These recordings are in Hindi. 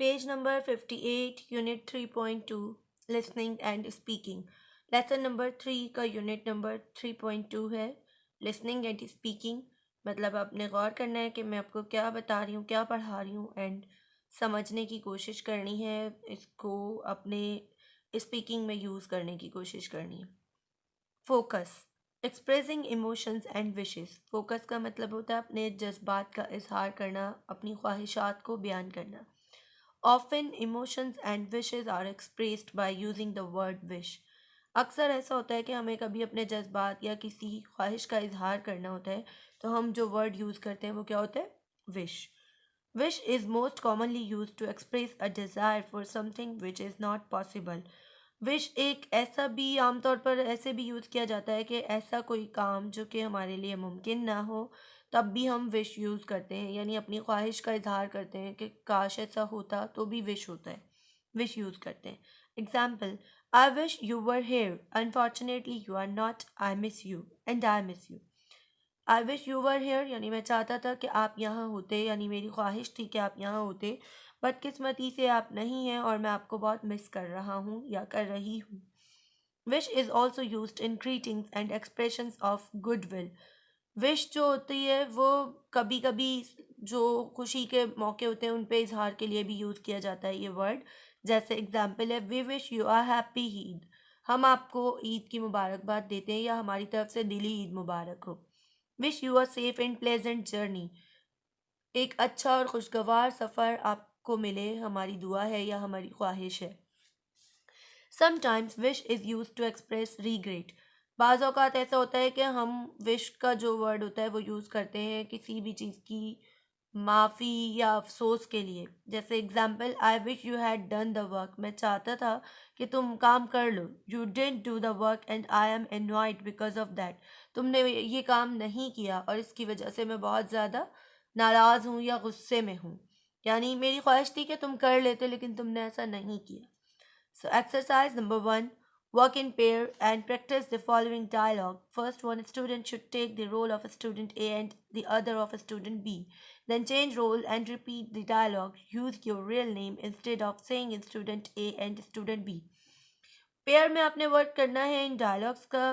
Page number 58, Unit 3.2, Listening and Speaking. Lesson number 3 का यूनिट नंबर 3.2 है, लिसनिंग एंड स्पीकिंग। मतलब आपने गौर करना है कि मैं आपको क्या बता रही हूँ, क्या पढ़ा रही हूँ, एंड समझने की कोशिश करनी है, इसको अपने स्पीकिंग में यूज़ करने की कोशिश करनी है। Focus, expressing emotions and wishes. Focus का मतलब होता है अपने जज्बात का इजहार करना, अपनी ख्वाहिशात को बयान करना। Often emotions and wishes are expressed by using the word wish. अक्सर ऐसा होता है कि हमें कभी अपने जज्बात या किसी ख्वाहिश का इजहार करना होता है, तो हम जो वर्ड यूज़ करते हैं वो क्या होता है? Wish. Wish is most commonly use to express a desire for something which is not possible. Wish एक ऐसा भी आमतौर पर ऐसे भी यूज़ किया जाता है कि ऐसा कोई काम जो कि हमारे लिए मुमकिन ना हो, तब भी हम विश यूज़ करते हैं, यानी अपनी ख्वाहिश का इजहार करते हैं कि काश ऐसा होता, तो भी विश होता है, विश यूज़ करते हैं। Example, I wish you were here, unfortunately you are not, I miss you and I miss you. I wish you were here यानी मैं चाहता था कि आप यहाँ होते, यानी मेरी ख्वाहिश थी कि आप यहाँ होते, बदकिस्मती से आप नहीं हैं और मैं आपको बहुत मिस कर रहा हूँ या कर रही हूँ। Wish is also use in greetings and expressions of goodwill. Wish जो होती है वो कभी कभी जो खुशी के मौके होते हैं उन पे इजहार के लिए भी यूज़ किया जाता है ये वर्ड। जैसे एग्जाम्पल है, we wish you are happy Eid. हम आपको ईद की मुबारकबाद देते हैं या हमारी तरफ से दिली ईद मुबारक हो। Wish you are safe and pleasant journey. एक अच्छा और खुशगवार सफ़र आपको मिले, हमारी दुआ है या हमारी ख्वाहिश है। Sometimes wish is use to express regret. बाज़ औक़ात ऐसा होता है कि हम विश का जो वर्ड होता है वो यूज़ करते हैं किसी भी चीज़ की माफ़ी या अफसोस के लिए। जैसे example, I wish you had done the work. मैं चाहता था कि तुम काम कर लो। You didn't do the work and I am annoyed because of that. तुमने ये काम नहीं किया और इसकी वजह से मैं बहुत ज़्यादा नाराज़ हूँ या गुस्से में हूँ। यानी मेरी ख्वाहिश थी कि तुम कर लेते लेकिन तुमने ऐसा नहीं किया। So exercise number 1, work in pair and practice the following dialogue. First, one student should take the role of a student A and the other of a student B. Then change role and repeat the dialogue. Use your real name instead of saying in student A and student B. Pair में आपने वर्क करना है इन डायलॉग्स का।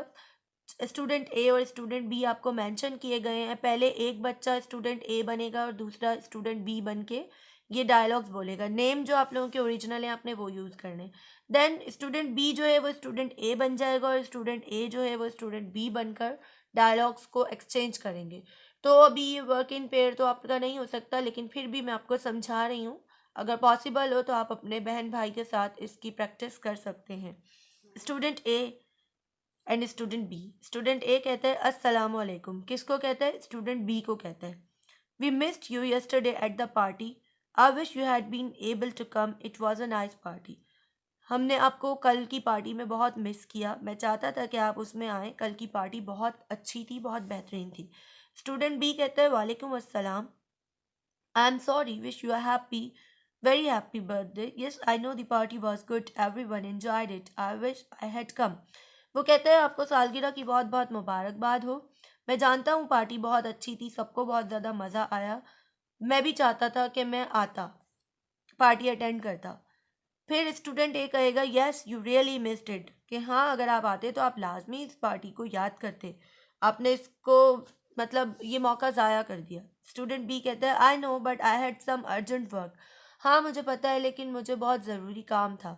स्टूडेंट ए और स्टूडेंट बी आपको मेंशन किए गए हैं। पहले एक बच्चा स्टूडेंट ए बनेगा और दूसरा स्टूडेंट बी बन के ये डायलॉग्स बोलेगा। नेम जो आप लोगों के ओरिजिनल है आपने वो यूज़ करने। देन स्टूडेंट बी जो है वो स्टूडेंट ए बन जाएगा और स्टूडेंट ए जो है वो स्टूडेंट बी बनकर डायलॉग्स को एक्सचेंज करेंगे। तो अभी ये वर्क इन पेयर तो आपका नहीं हो सकता, लेकिन फिर भी मैं आपको समझा रही हूँ। अगर पॉसिबल हो तो आप अपने बहन भाई के साथ इसकी प्रैक्टिस कर सकते हैं। Student A and student B. Student A कहता है अस्सलाम वालेकुम। किसको कहता है? स्टूडेंट बी को कहता है। We missed you yesterday at the party. I wish you had been able to come, it was a nice party. हमने आपको कल की पार्टी में बहुत मिस किया, मैं चाहता था कि आप उसमें आएँ, कल की पार्टी बहुत अच्छी थी, बहुत बेहतरीन थी। स्टूडेंट बी कहता है वालेकुम अस्सलाम। I am sorry, wish you are happy, very happy birthday. Yes, I know the party was good. Everyone enjoyed it. I wish I had come. वो कहते हैं आपको सालगिरह की बहुत बहुत मुबारकबाद हो। मैं जानता हूँ पार्टी बहुत अच्छी थी, सबको बहुत ज़्यादा मज़ा आया। मैं भी चाहता था कि मैं आता, पार्टी अटेंड करता। फिर स्टूडेंट ए कहेगा yes you really missed it, कि हाँ अगर आप आते तो आप लाजमी इस पार्टी को याद करते, आपने इसको मतलब ये मौका ज़ाया कर दिया। स्टूडेंट बी कहता है I know but I had some urgent work. हाँ मुझे पता है लेकिन मुझे बहुत ज़रूरी काम था।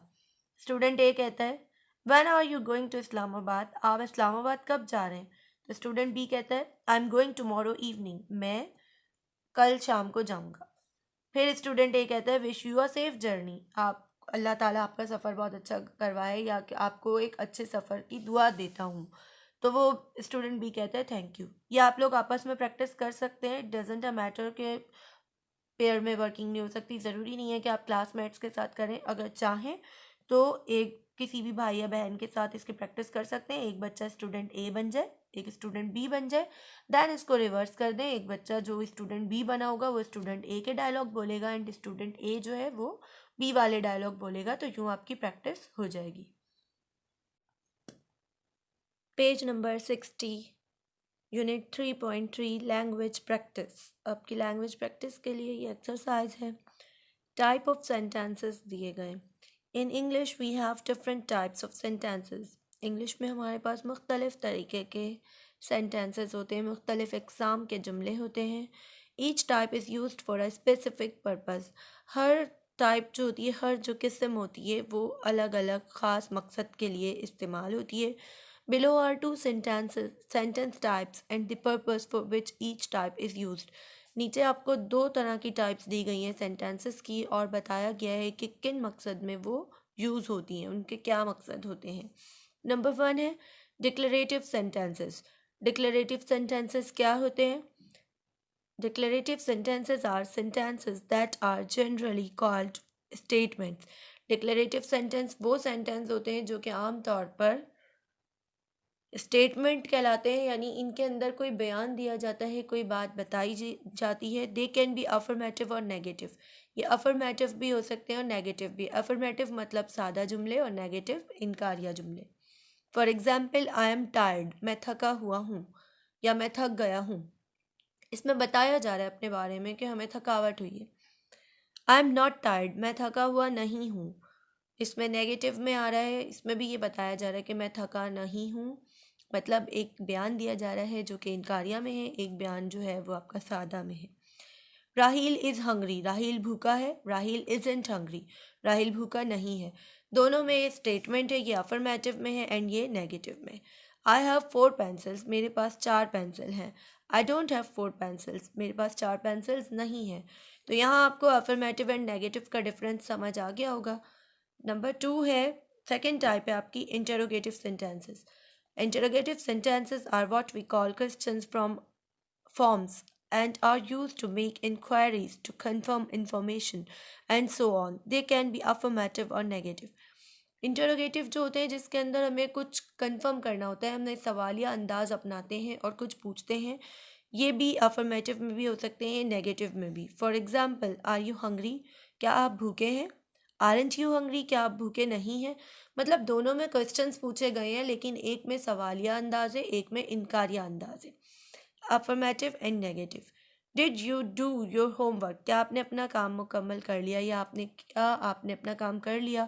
स्टूडेंट ए कहता है when are you going to Islamabad, आप इस्लामाबाद कब जा रहे हैं? तो स्टूडेंट बी कहता है I am going tomorrow evening, मैं कल शाम को जाऊँगा। फिर स्टूडेंट ए कहता है wish you a safe journey, आप अल्लाह ताला आपका सफ़र बहुत अच्छा करवाए या कि आपको एक अच्छे सफ़र की दुआ देता हूँ। तो वो स्टूडेंट बी कहता है थैंक यू। ये आप लोग आपस में प्रैक्टिस कर सकते हैं। इट डजेंट अ मैटर के पेयर में वर्किंग नहीं हो सकती, ज़रूरी नहीं है कि आप क्लासमेट्स के साथ करें। अगर चाहें तो एक किसी भी भाई या बहन के साथ इसकी प्रैक्टिस कर सकते हैं। एक बच्चा स्टूडेंट ए बन जाए, एक स्टूडेंट बी बन जाए, देन इसको रिवर्स कर दें। एक बच्चा जो स्टूडेंट बी बना होगा वो स्टूडेंट ए के डायलॉग बोलेगा एंड स्टूडेंट ए जो है वो बी वाले डायलॉग बोलेगा। तो यूँ आपकी प्रैक्टिस हो जाएगी। Page number 60, unit 3.3, language practice. आपकी लैंग्वेज प्रैक्टिस के लिए ये एक्सरसाइज है। टाइप ऑफ सेंटेंसेस दिए गए। In English we have different types of sentences. English में हमारे पास मुख्तलिफ़ तरीके के सेंटेंसेस होते हैं, मुख्तलिफ़ एग्ज़ाम के जुमले होते हैं। Each type is used for a specific purpose. Her type जो होती है, हर जो किस्म होती है, वो अलग अलग ख़ास मकसद के लिए इस्तेमाल होती है। Below are two sentence types and the purpose for which each type is used. नीचे आपको दो तरह की टाइप्स दी गई हैं सेंटेंसेस की, और बताया गया है कि किन मकसद में वो यूज़ होती हैं, उनके क्या मकसद होते हैं। नंबर 1 है डिक्लरेटिव सेंटेंसेस। डिक्लरेटिव सेंटेंसेस क्या होते हैं? Declarative sentences are sentences that are generally called statements. Declarative sentence वो सेंटेंस होते हैं जो कि आम तौर पर स्टेटमेंट कहलाते हैं, यानी इनके अंदर कोई बयान दिया जाता है, कोई बात बताई जाती है। दे कैन बी अफर्मेटिव और नेगेटिव। ये अफर्मेटिव भी हो सकते हैं और नेगेटिव भी। अफर्मेटिव मतलब सादा जुमले और नेगेटिव इनकारिया जुमले। For example, I am tired, मैं थका हुआ हूँ या मैं थक गया हूँ। इसमें बताया जा रहा है अपने बारे में कि हमें थकावट हुई है। आई एम नॉट टायर्ड, मैं थका हुआ नहीं हूँ। इसमें नेगेटिव में आ रहा है, इसमें भी ये बताया जा रहा है कि मैं थका नहीं हूँ। मतलब एक बयान दिया जा रहा है जो कि इनकारिया में है, एक बयान जो है वो आपका सादा में है। राहील इज़ हंग्री, राहील भूखा है। राहील इज़ंट हंग्री, राहील भूखा नहीं है। दोनों में ये स्टेटमेंट है, ये अफर्मेटिव में है एंड ये नेगेटिव में। आई हैव 4 पेंसिल्स, मेरे पास 4 पेंसिल हैं। आई डोंट हैव 4 पेंसिल्स, मेरे पास 4 पेंसिल्स नहीं हैं। तो यहाँ आपको अफर्मेटिव एंड नेगेटिव का डिफरेंस समझ आ गया होगा। नंबर 2 है, सेकेंड टाइप है आपकी interrogative sentences. Interrogative sentences are what we call questions from forms and are used to make inquiries, to confirm information, and so on. They can be affirmative or negative. Interrogative जो होते हैं जिसके अंदर हमें कुछ कंफर्म करना होता है, हमने सवालिया अंदाज अपनाते हैं और कुछ पूछते हैं। ये भी अफर्मेटिव में भी हो सकते हैं, नेगेटिव में भी। For example, are you hungry, क्या आप भूखे हैं? आरंट यू हंग्री, क्या आप भूखे नहीं हैं? मतलब दोनों में क्वेश्चंस पूछे गए हैं, लेकिन एक में सवालिया अंदाज है, एक में इनकारिया अंदाज है। Affirmative and negative. Did you do your homework, क्या आपने अपना काम मुकम्मल कर लिया, या आपने अपना काम कर लिया।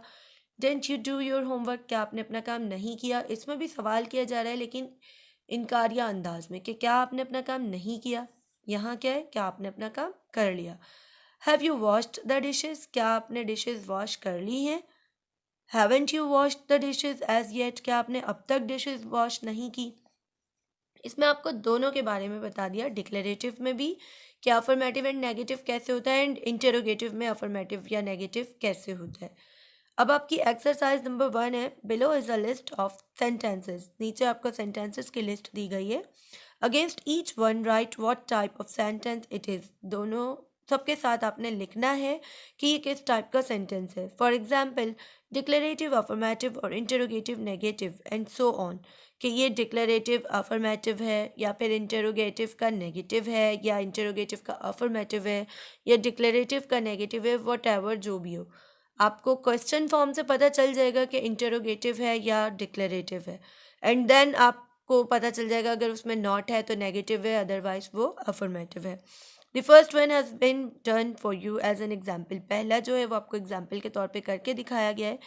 Didn't you do your homework, क्या आपने अपना काम नहीं किया। इसमें भी सवाल किया जा रहा है, लेकिन इनकारिया अंदाज में, कि क्या आपने अपना काम नहीं किया। यहाँ क्या है, क्या आपने अपना काम कर लिया। Have you washed the dishes, क्या आपने डिशेज वॉश कर ली हैं। Haven't you washed the dishes as yet, क्या आपने अब तक डिशेज वॉश नहीं की। इसमें आपको दोनों के बारे में बता दिया, डिक्लेरेटिव में भी कि अफर्मेटिव एंड नेगेटिव कैसे होता है, एंड इंटरोगेटिव में अफर्मेटिव या नेगेटिव कैसे होता है। अब आपकी एक्सरसाइज नंबर 1 है, below is a list of sentences. नीचे आपको सेंटेंसेस की लिस्ट दी गई है। Against each one right what type of sentence it is. दोनों सबके साथ आपने लिखना है कि ये किस टाइप का सेंटेंस है। फॉर एग्जाम्पल, डिक्लेरेटिव, अफर्मेटिव और interrogative negative and so on, कि ये डिक्लेरेटिव अफर्मेटिव है, या फिर इंटरोगेटिव का नेगेटिव है, या इंटरोगेटिव का अफर्मेटिव है, या डिक्लेरेटिव का नेगेटिव है। वट एवर जो भी हो, आपको क्वेश्चन फॉर्म से पता चल जाएगा कि इंटरोगेटिव है या डिक्लेरेटिव है, एंड देन आपको पता चल जाएगा अगर उसमें नॉट है तो नेगेटिव है, अदरवाइज वो अफर्मेटिव है। The first one has been done for you as an example. पहला जो है वो आपको एग्जाम्पल के तौर पे करके दिखाया गया है।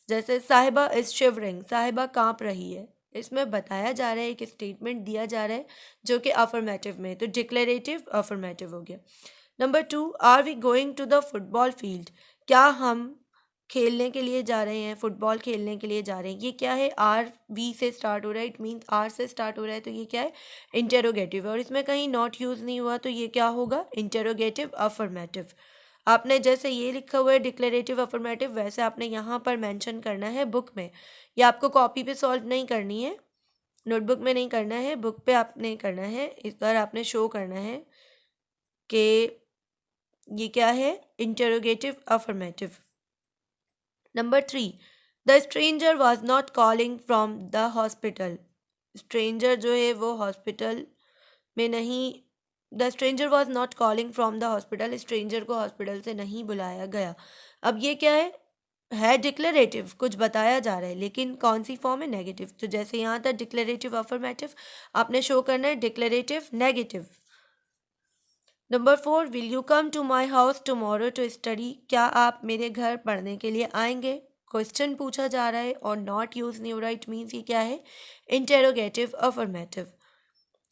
जैसे साहिबा इज शिवरिंग, साहिबा काँप रही है। इसमें बताया जा रहा है, एक स्टेटमेंट दिया जा रहा है जो कि अफर्मेटिव में है, तो डिक्लेरेटिव अफर्मेटिव हो गया। Number 2, are we going to the football field, क्या हम खेलने के लिए जा रहे हैं, फुटबॉल खेलने के लिए जा रहे हैं। ये क्या है, आर वी से स्टार्ट हो रहा है, इट मीन्स आर से स्टार्ट हो रहा है, तो ये क्या है, इंटेरोगेटिव है। और इसमें कहीं नॉट यूज़ नहीं हुआ, तो ये क्या होगा, इंटेरोगेटिव अफर्मेटिव। आपने जैसे ये लिखा हुआ है डिक्लेरेटिव अफर्मेटिव, वैसे आपने यहाँ पर मेंशन करना है बुक में। ये आपको कॉपी पे सॉल्व नहीं करनी है, नोटबुक में नहीं करना है, बुक पे आपने करना है। इस बार आपने शो करना है कि ये क्या है, interrogative affirmative. Number 3, the stranger was not calling from the hospital. Stranger जो है वो हॉस्पिटल में नहीं, the stranger was not calling from the hospital, stranger को हॉस्पिटल से नहीं बुलाया गया। अब ये क्या है डिक्लेरेटिव, कुछ बताया जा रहा है, लेकिन कौन सी फॉर्म है, नेगेटिव। तो जैसे यहाँ था डिक्लेरेटिव अफर्मेटिव, आपने शो करना है declarative negative. Number 4, will you come to my house tomorrow to study? क्या आप मेरे घर पढ़ने के लिए आएंगे? क्वेश्चन पूछा जा रहा है और not use new right means ये क्या है? Interrogative affirmative.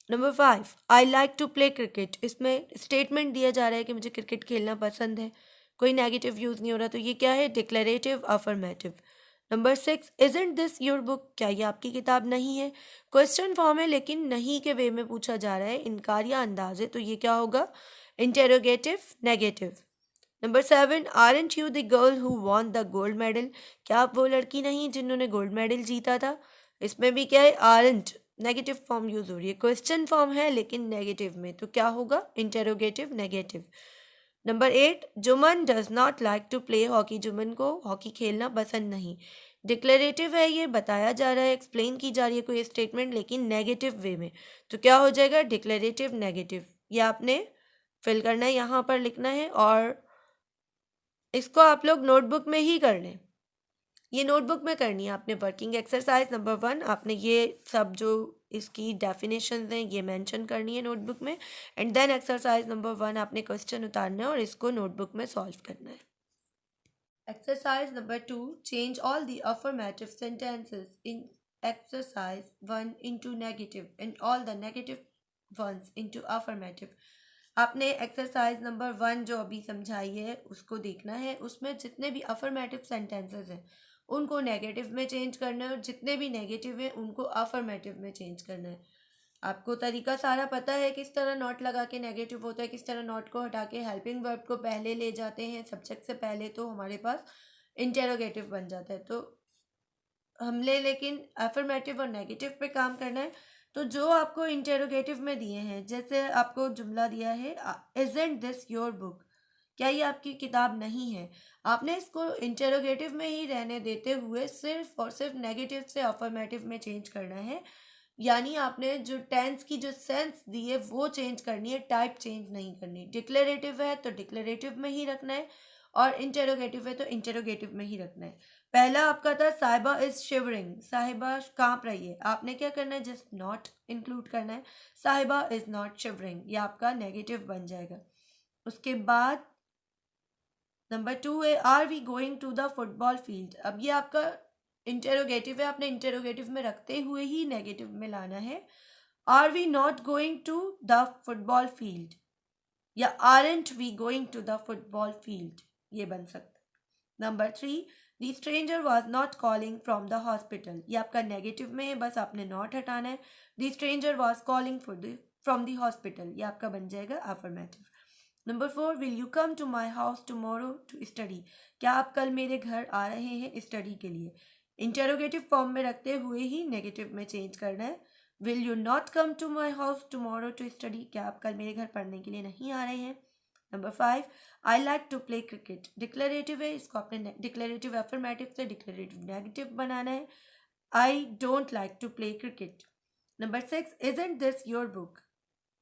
Number 5, I like to play cricket. इसमें स्टेटमेंट दिया जा रहा है कि मुझे क्रिकेट खेलना पसंद है, कोई नेगेटिव यूज़ नहीं हो रहा, तो ये क्या है? Declarative affirmative. Number 6, isn't this your book? क्या ये आपकी किताब नहीं है? क्वेश्चन फॉर्म है लेकिन नहीं के वे में पूछा जा रहा है, इनकार या अंदाज है, तो ये क्या होगा? Interrogative negative. Number 7, aren't you the girl who won the gold medal? क्या आप वो लड़की नहीं जिन्होंने गोल्ड मेडल जीता था? इसमें भी क्या है? आरंट नेगेटिव फॉर्म यूज हो रही है, क्वेश्चन फॉर्म है लेकिन नेगेटिव में, तो क्या होगा? Interrogative negative. Number 8, Juman does not like to play hockey? Juman को हॉकी खेलना पसंद नहीं। डिक्लेरेटिव है, ये बताया जा रहा है, एक्सप्लेन की जा रही है कोई स्टेटमेंट लेकिन नेगेटिव वे में, तो क्या हो जाएगा? Declarative negative. ये आपने फिल करना है, यहाँ पर लिखना है और इसको आप लोग नोटबुक में ही कर लें। ये नोटबुक में करनी है आपने। वर्किंग एक्सरसाइज नंबर 1 आपने ये सब जो इसकी डेफिनेशन हैं ये मेंशन करनी है नोटबुक में, एंड देन एक्सरसाइज नंबर 1 आपने क्वेश्चन उतारना है और इसको नोटबुक में सॉल्व करना है। Exercise number 2, change all the affirmative sentences in exercise 1 into negative and all the negative ones into affirmative. आपने एक्सरसाइज नंबर 1 जो अभी समझाई है उसको देखना है, उसमें जितने भी अफर्मेटिव सेंटेंसेस हैं उनको नेगेटिव में चेंज करना है और जितने भी नेगेटिव हैं उनको अफर्मेटिव में चेंज करना है। आपको तरीका सारा पता है, किस तरह नॉट लगा के नेगेटिव होता है, किस तरह नॉट को हटा के हेल्पिंग वर्ब को पहले ले जाते हैं सब्जेक्ट से पहले, तो हमारे पास इंटेरोगेटिव बन जाता है। तो हमने लेकिन अफर्मेटिव और नेगेटिव पे काम करना है। तो जो आपको इंटेरोगेटिव में दिए हैं, जैसे आपको जुमला दिया है इजंट दिस योर बुक? क्या ये आपकी किताब नहीं है? आपने इसको इंटेरोगेटिव में ही रहने देते हुए सिर्फ और सिर्फ नेगेटिव से अफर्मेटिव में चेंज करना है, यानी आपने जो टेंस की जो सेंस दी है वो चेंज करनी है, टाइप चेंज नहीं करनी। डिक्लेरेटिव है तो डिक्लेरेटिव में ही रखना है और इंटेरोगेटिव है तो इंटेरोगेटिव में ही रखना है। पहला आपका था साहिबा इज शिवरिंग, साहिबा कांप रही है, आपने क्या करना है? जस्ट नॉट इंक्लूड करना है। साहिबा इज नॉट शिवरिंग, ये आपका नेगेटिव बन जाएगा। उसके बाद नंबर 2 है are we going to the football field? अब ये आपका इंटेरोगेटिव है, आपने इंटेरोगेटिव में रखते हुए ही नेगेटिव में लाना है। Are we not going to the football field या aren't we going to the football field, ये बन सकता है। Number 3, the stranger was not calling from the hospital, ये आपका नेगेटिव में है, बस आपने नॉट हटाना है। The stranger was calling from the hospital, ये आपका बन जाएगा affirmative. Number 4, will you come to my house tomorrow to study? क्या आप कल मेरे घर आ रहे हैं स्टडी के लिए? इंटेरोगेटिव फॉर्म में रखते हुए ही नेगेटिव में चेंज करना है। Will you not come to my house tomorrow to study? क्या आप कल मेरे घर पढ़ने के लिए नहीं आ रहे हैं? Number 5, I like to play cricket, declarative है, इसको आपने डिक्लेरेटिव अफर्मेटिव से डिक्लेरेटिव नेगेटिव बनाना है। I don't like to play cricket. Number 6, isn't this your book?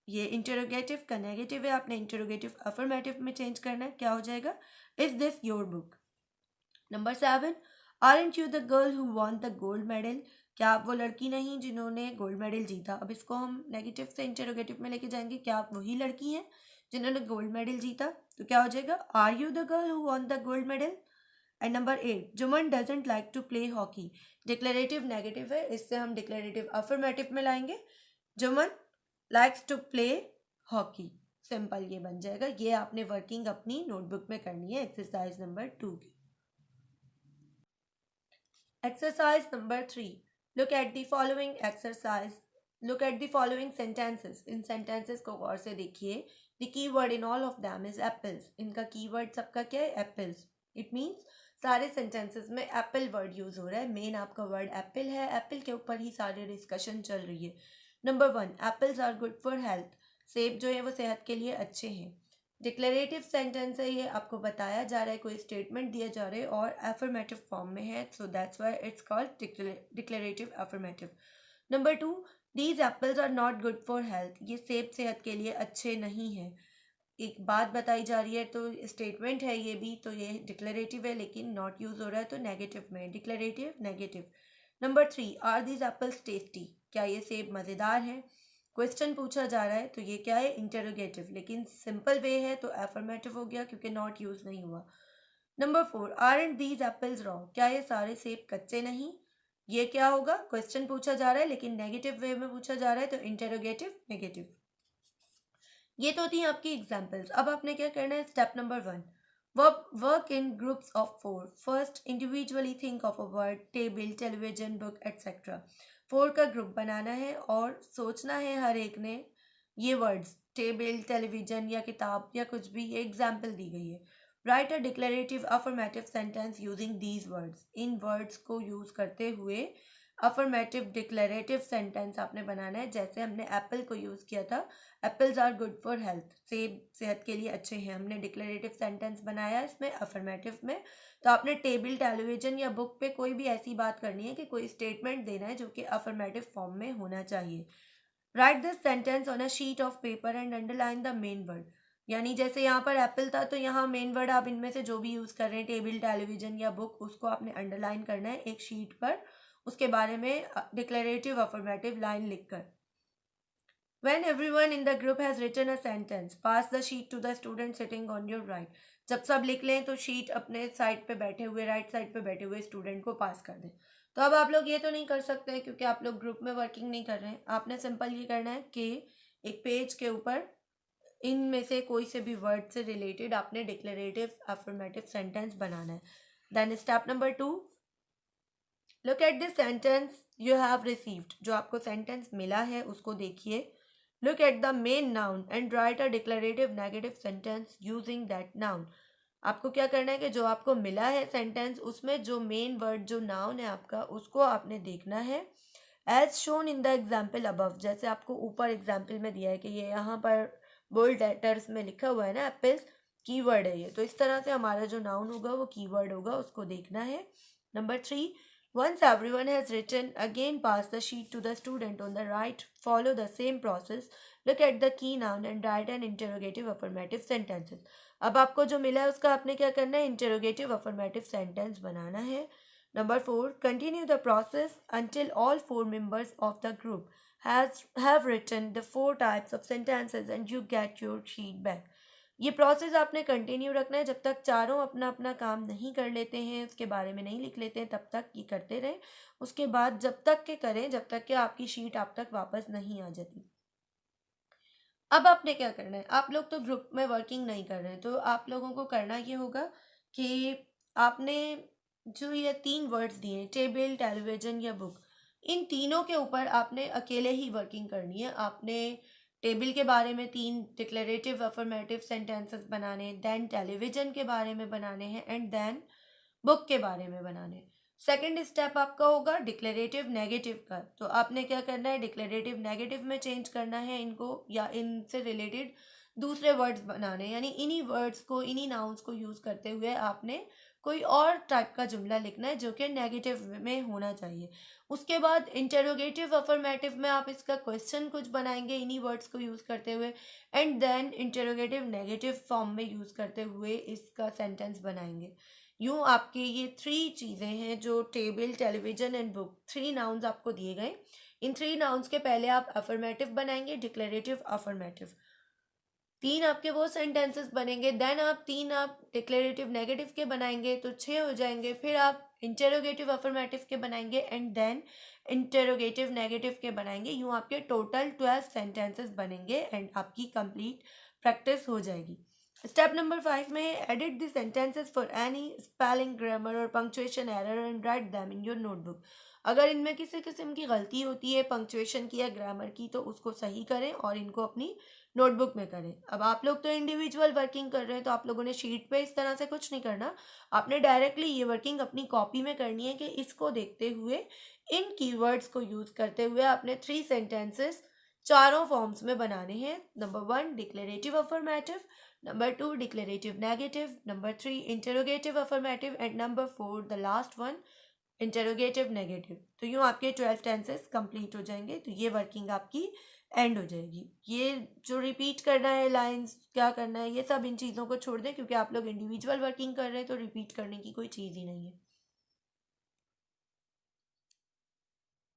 ये इंटेरोगेटिव का नेगेटिव है, आपने इंटेरोगेटिव अफर्मेटिव में चेंज करना है, क्या हो जाएगा? Is this your book? Number 7, aren't you the girl who won the gold medal? क्या आप वो लड़की नहीं जिन्होंने गोल्ड मेडल जीता? अब इसको हम नेगेटिव से इंटेरोगेटिव में लेके जाएंगे, क्या आप वही लड़की हैं जिन्होंने गोल्ड मेडल जीता? तो क्या हो जाएगा? Are you the girl who won the gold medal? And number 8, Juman doesn't like to play hockey, declarative negative है, इससे हम डिक्लेरेटिव अफर्मेटिव में लाएंगे। Juman likes to play hockey, simple ये बन जाएगा। ये आपने वर्किंग अपनी नोटबुक में करनी है एक्सरसाइज नंबर 2 की। Exercise number 3, look at the following exercise, look at the following sentences. In sentences को गौर से देखिए। The key word in all of them is apples, इनका की वर्ड सबका क्या है? एप्पल्स। इट मीन्स सारे सेंटेंसेस में एप्पल वर्ड यूज हो रहा है, मेन आपका वर्ड एप्पल है, एप्पल के ऊपर ही सारी डिस्कशन चल रही है। Number 1, apples are good for health, सेब जो है वो सेहत के लिए अच्छे हैं। डिक्लेरेटिव सेंटेंस है, ये आपको बताया जा रहा है, कोई स्टेटमेंट दिया जा रहा है और एफर्मेटिव फॉर्म में है, so that's why it's called declarative affirmative. Number 2, these apples are not good for health, ये सेब सेहत के लिए अच्छे नहीं हैं। एक बात बताई जा रही है तो स्टेटमेंट है ये भी, तो ये डिक्लेरेटिव है लेकिन नॉट यूज हो रहा है तो नेगेटिव में, declarative negative. Number 3, are these apples tasty, क्या ये सेब मज़ेदार हैं? क्वेश्चन पूछा जा रहा है तो ये क्या है, इंटेरोगेटिव, लेकिन सिंपल वे है तो एफर्मेटिव हो गया क्योंकि नॉट यूज नहीं हुआ। Number 4, aren't these apples raw, क्या ये सारे सेब कच्चे नहीं, ये क्या होगा, क्वेश्चन पूछा जा रहा है लेकिन नेगेटिव वे में पूछा जा रहा है तो इंटेरोगेटिव नेगेटिव। ये तो थी आपकी एग्जाम्पल्स। अब आपने क्या करना है, step number 1, work in groups of 4। First, individually think of a word, table, television, book etcetera. 4 का ग्रुप बनाना है और सोचना है हर एक ने ये वर्ड्स, टेबल, टेलीविजन या किताब या कुछ भी, ये एग्जाम्पल दी गई है। Right a declarative affirmative sentence using these words, in words को यूज करते हुए अफर्मेटिव डिक्लेरेटिव सेंटेंस आपने बनाना है। जैसे हमने एप्पल को यूज किया था, apples are good for health, सेब सेहत के लिए अच्छे हैं, हमने डिक्लेरेटिव सेंटेंस बनाया इसमें अफर्मेटिव में। तो आपने टेबल, टेलीविजन या बुक पे कोई भी ऐसी बात करनी है कि कोई स्टेटमेंट देना है जो कि अफर्मेटिव फॉर्म में होना चाहिए। Right this sentence on a sheet of paper and underline the main word, यानी जैसे यहाँ पर एप्पल था तो यहाँ मेन वर्ड आप इनमें से जो भी यूज कर रहे हैं, टेबल, टेलीविजन या बुक, उसको आपने अंडरलाइन करना है एक शीट पर, उसके बारे में डिक्लेरेटिव अफर्मेटिव लाइन लिखकर। When everyone in the group has written a sentence, pass the sheet to the student sitting on your right. जब सब लिख लें तो शीट अपने साइड पे बैठे हुए, राइट साइड पे बैठे हुए स्टूडेंट को पास कर दें। तो अब आप लोग ये तो नहीं कर सकते क्योंकि आप लोग ग्रुप में वर्किंग नहीं कर रहे हैं। आपने सिंपल ये करना है कि एक पेज के ऊपर इनमें से कोई से भी वर्ड से रिलेटेड आपने डिक्लेरेटिव अफर्मेटिव सेंटेंस बनाना है। Then step number 2, look at this sentence you have received, जो आपको सेंटेंस मिला है उसको देखिए। Look at the main noun and write a declarative negative sentence using that noun. आपको क्या करना है कि जो आपको मिला है सेंटेंस, उसमें जो मेन वर्ड जो नाउन है आपका, उसको आपने देखना है as shown in the example above. जैसे आपको ऊपर एग्जाम्पल में दिया है कि ये यहाँ पर बोल्ड लेटर्स में लिखा हुआ है ना, एप्पल्स कीवर्ड है ये, तो इस तरह से हमारा जो नाउन होगा वो कीवर्ड होगा, उसको देखना है। Number 3, once everyone has written, again pass the sheet to the student on the right, follow the same process, look at the key noun and write an interrogative affirmative sentences। अब आपको जो मिला है उसका आपने क्या करना है, इंटेरोगेटिव अफर्मेटिव सेंटेंस बनाना है। Number 4, continue the process until all 4 members of the group have written the 4 types of sentences and you get your sheet back। ये प्रोसेस आपने कंटिन्यू रखना है जब तक चारों अपना अपना काम नहीं कर लेते हैं, उसके बारे में नहीं लिख लेते हैं, तब तक ये करते रहें। उसके बाद जब तक के करें जब तक कि आपकी शीट आप तक वापस नहीं आ जाती। अब आपने क्या करना है, आप लोग तो ग्रुप में वर्किंग नहीं कर रहे हैं, तो आप लोगों को करना ये होगा कि आपने जो ये 3 वर्ड्स दिए, टेबल, टेलीविजन या बुक, इन तीनों के ऊपर आपने अकेले ही वर्किंग करनी है। आपने टेबल के बारे में 3 डिक्लेरेटिव अफर्मेटिव सेंटेंसेस बनाने, देन टेलीविजन के बारे में बनाने हैं एंड देन बुक के बारे में बनाने। सेकंड स्टेप आपका होगा डिक्लेरेटिव नेगेटिव का। तो आपने क्या करना है, डिक्लेरेटिव नेगेटिव में चेंज करना है इनको, या इनसे रिलेटेड दूसरे वर्ड्स बनाने, यानी इन्हीं वर्ड्स को, इन्हीं नाउन्स को यूज करते हुए आपने कोई और टाइप का जुमला लिखना है जो कि नेगेटिव में होना चाहिए। उसके बाद इंटेरोगेटिव अफर्मेटिव में आप इसका क्वेश्चन कुछ बनाएंगे इन्हीं वर्ड्स को यूज करते हुए, and then interrogative negative form में यूज करते हुए इसका सेंटेंस बनाएंगे। यूँ आपके ये 3 चीज़ें हैं जो table, television and book, 3 nouns आपको दिए गए। इन 3 नाउन्स के पहले आप अफर्मेटिव बनाएंगे, डिक्लेरेटिव अफर्मेटिव, 3 आपके वो सेंटेंसेस बनेंगे। देन आप 3 आप डिक्लेरेटिव नेगेटिव के बनाएंगे तो 6 हो जाएंगे। फिर आप इंटेरोगेटिव अफर्मेटिव के बनाएंगे एंड देन इंटेरोगेटिव नेगेटिव के बनाएंगे। यूँ आपके टोटल 12 सेंटेंसेस बनेंगे एंड आपकी कंप्लीट प्रैक्टिस हो जाएगी। स्टेप नंबर 5 में edit the sentences for any spelling, grammar और punctuation error and write them in your notebook. अगर इनमें किसी किस्म की गलती होती है पंक्चुएशन की या ग्रामर की तो उसको सही करें और इनको अपनी नोटबुक में करें। अब आप लोग तो इंडिविजुअल वर्किंग कर रहे हैं तो आप लोगों ने शीट पे इस तरह से कुछ नहीं करना, आपने डायरेक्टली ये वर्किंग अपनी कॉपी में करनी है कि इसको देखते हुए, इन कीवर्ड्स को यूज करते हुए आपने 3 सेंटेंसेस चारों फॉर्म्स में बनाने हैं। Number 1 declarative affirmative, number 2 declarative negative, number 3 interrogative affirmative and number 4 the last one interrogative negative. तो यूँ आपके 12 टेंसेस कंप्लीट हो जाएंगे। तो ये वर्किंग आपकी एंड हो जाएगी। ये जो रिपीट करना है लाइंस, क्या करना है, ये सब इन चीज़ों को छोड़ दें क्योंकि आप लोग इंडिविजुअल वर्किंग कर रहे हैं तो रिपीट करने की कोई चीज़ ही नहीं है।